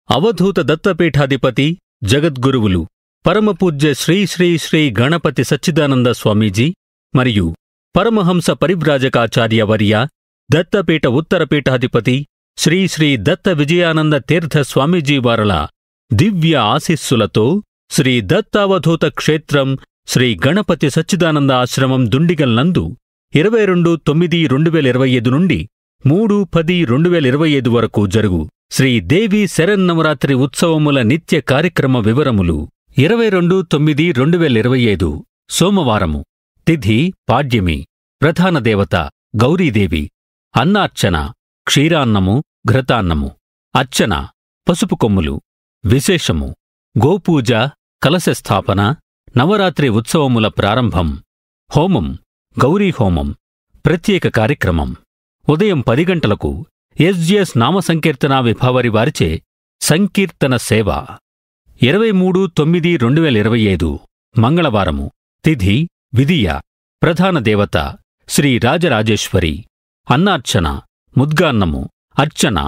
అవధూత దత్తపీఠాధిపతి జగద్గురువులు పరమపూజ్య శ్రీ శ్రీ శ్రీ గణపతి సచ్చిదానంద స్వామీజీ మరియు పరమహంస పరివ్రాజకాచార్యవర్య దత్తపీఠ ఉత్తరపీఠాధిపతి శ్రీ శ్రీ దత్త విజయానంద తీర్థ స్వామీజీ వారల దివ్య ఆశీస్సులతో శ్రీ దత్తావధూత క్షేత్రం శ్రీ గణపతి సచ్చిదానంద ఆశ్రమం దుండిగల్ నందు 22/9/2025 నుండి 3/10/2025 వరకు జరుగు శ్రీ దేవి శరన్నవరాత్రి ఉత్సవముల నిత్య కార్యక్రమ వివరములు 22/9/2025 సోమవారము తిథి పాడ్యమి ప్రధాన దేవత గౌరీదేవి అన్నార్చన క్షీరాన్నము ఘృతాన్నము అర్చన పసుపు కొమ్ములు విశేషము గోపూజ కలశస్థాపన నవరాత్రి ఉత్సవముల ప్రారంభం హోమం గౌరీ హోమం ప్రత్యేక కార్యక్రమం ఉదయం 10 గంటలకు ఎస్జిఎస్ నామసంకీర్తనా విభావరి వారిచే సంకీర్తన సేవ 23/9/2025 మంగళవారము తిథి విదియ ప్రధాన దేవత శ్రీ రాజరాజేశ్వరి అన్నార్చన ముద్గాన్నము అర్చన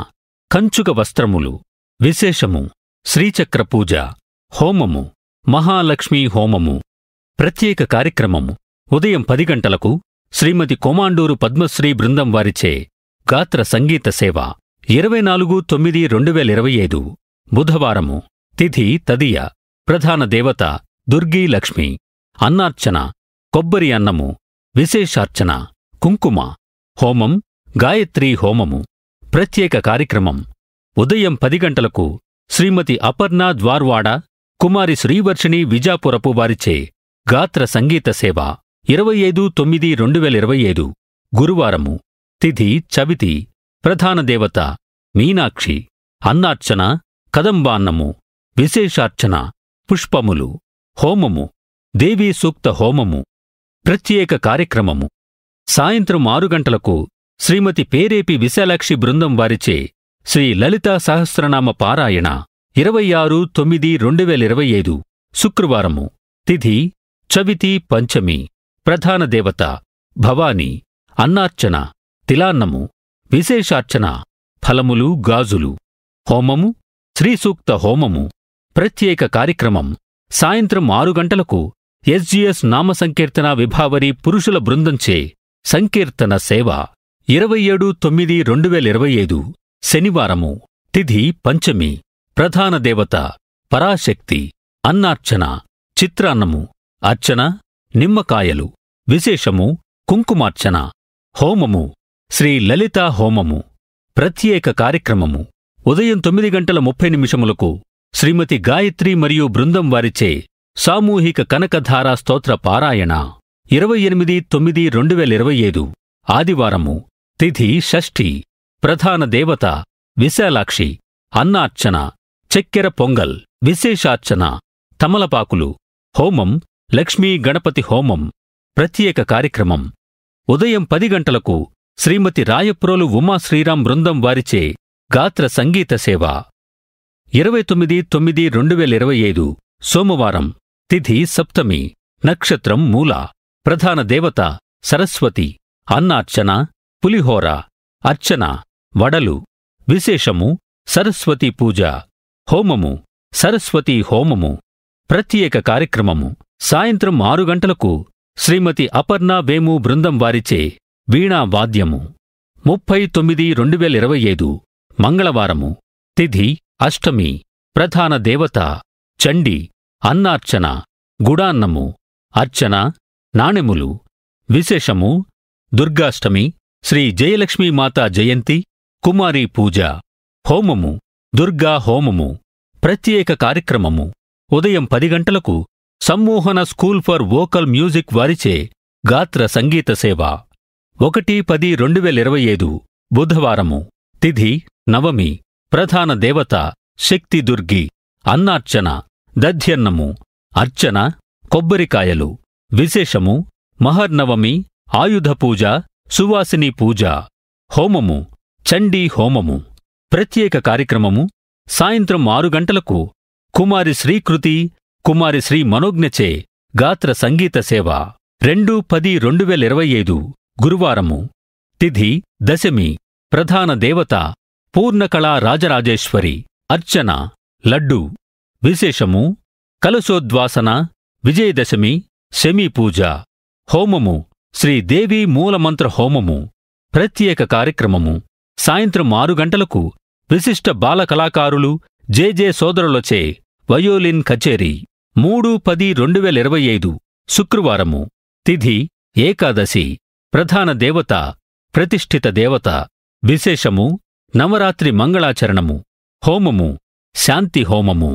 కంచుక వస్త్రములు విశేషము శ్రీచక్ర పూజ హోమము మహాలక్ష్మీ హోమము ప్రత్యేక కార్యక్రమము ఉదయం 10 గంటలకు శ్రీమతి కొమాండూరు పద్మశ్రీ బృందం వారిచే గాత్ర సంగీత సేవ 24/9/2025 బుధవారము తిథి తదియ ప్రధాన దేవత దుర్గీ లక్ష్మి అన్నార్చన కొబ్బరి అన్నము విశేషార్చన కుంకుమ హోమం గాయత్రీ హోమము ప్రత్యేక కార్యక్రమం ఉదయం 10 గంటలకు శ్రీమతి అపర్ణ ద్వార్వాడ కుమారి శ్రీవర్షిణి విజాపురపు వారిచే గాత్ర సంగీత సేవ 25/9/2025 గురువారము తిథి చవితి ప్రధాన దేవత మీనాక్షి అన్నార్చన కదంబాన్నము విశేషార్చన పుష్పములు హోమము దేవీ సూక్త హోమము ప్రత్యేక కార్యక్రమము సాయంత్రం 6 గంటలకు శ్రీమతి పేరేపి విశాలాక్షి బృందం వారిచే శ్రీ లలితా సహస్రనామ పారాయణ 26/9/2025 శుక్రవారము తిథి చవితి పంచమి ప్రధాన దేవత భవాని అన్నార్చన తిలాన్నము విశేషార్చన ఫలములు గాజులు హోమము శ్రీసూక్త హోమము ప్రత్యేక కార్యక్రమం సాయంత్రం 6 గంటలకు ఎస్జిఎస్ నామసంకీర్తనా విభావరి పురుషుల బృందంచే సంకీర్తన సేవ 27/9/2025 శనివారము తిథి పంచమి ప్రధాన దేవత పరాశక్తి అన్నార్చన చిత్రాన్నము అర్చన నిమ్మకాయలు విశేషము కుంకుమార్చన హోమము శ్రీ లలితా హోమము ప్రత్యేక కార్యక్రమము ఉదయం 9:30 శ్రీమతి గాయత్రి మరియు బృందం వారిచే సామూహిక కనకధారా స్తోత్ర పారాయణ 28/9/2025 ఆదివారము తిథి షష్ఠి ప్రధాన దేవత విశాలాక్షి అన్నార్చన చక్కెర పొంగల్ విశేషార్చన తమలపాకులు హోమం లక్ష్మీ గణపతి హోమం ప్రత్యేక కార్యక్రమం ఉదయం 10 గంటలకు శ్రీమతి రాయప్రోలు ఉమాశ్రీరాం బృందం వారిచే గాత్ర సంగీత సేవ 29/9/2025 సోమవారం తిథి సప్తమి నక్షత్రం మూల ప్రధాన దేవత సరస్వతి అన్నార్చన పులిహోర అర్చన వడలు విశేషము సరస్వతీ పూజ హోమము సరస్వతీ హోమము ప్రత్యేక కార్యక్రమము సాయంత్రం 6 గంటలకు శ్రీమతి అపర్ణ వేము బృందం వారిచే వీణా వాద్యము 30/9/2025 మంగళవారము తిథి అష్టమి ప్రధాన దేవత చండి అన్నార్చన గుడాన్నము అర్చన నాణెములు విశేషము దుర్గాష్టమి శ్రీ జయలక్ష్మీమాతా జయంతి కుమారీ పూజ హోమము దుర్గా హోమము ప్రత్యేక కార్యక్రమము ఉదయం 10 గంటలకు సమ్మోహన స్కూల్ ఫర్ వోకల్ మ్యూజిక్ వారిచే గాత్ర సంగీత సేవ 1/10/2025 బుధవారము తిథి నవమి ప్రధాన దేవత శక్తి దుర్గి అన్నార్చన దధ్యన్నము అర్చన కొబ్బరికాయలు విశేషము మహర్నవమి ఆయుధ పూజ సువాసిని పూజ హోమము చండీ హోమము ప్రత్యేక కార్యక్రమము సాయంత్రం 6 గంటలకు కుమారి శ్రీకృతి కుమారి శ్రీ మనోజ్ఞచే గాత్ర సంగీత సేవ 2/10/2025 గురువారము తిథి దశమి ప్రధాన దేవత పూర్ణకళా రాజరాజేశ్వరి అర్చన, లడ్డు. విశేషము: కలశోద్వాసన, విజయదశమి, శమీపూజ. హోమము: శ్రీదేవి మూలమంత్ర హోమము. ప్రత్యేక కార్యక్రమము: సాయంత్రం 6 గంటలకు విశిష్ట బాల కళాకారులు జెజె సోదరులచే వయోలిన్ కచేరీ. 3/10/2025 శుక్రవారము. తిథి ఏకాదశి. ప్రధాన దేవత ప్రతిష్ఠిత దేవత. విశేషము: నవరాత్రి మంగళాచరణము. హోమము: శాంతి హోమము.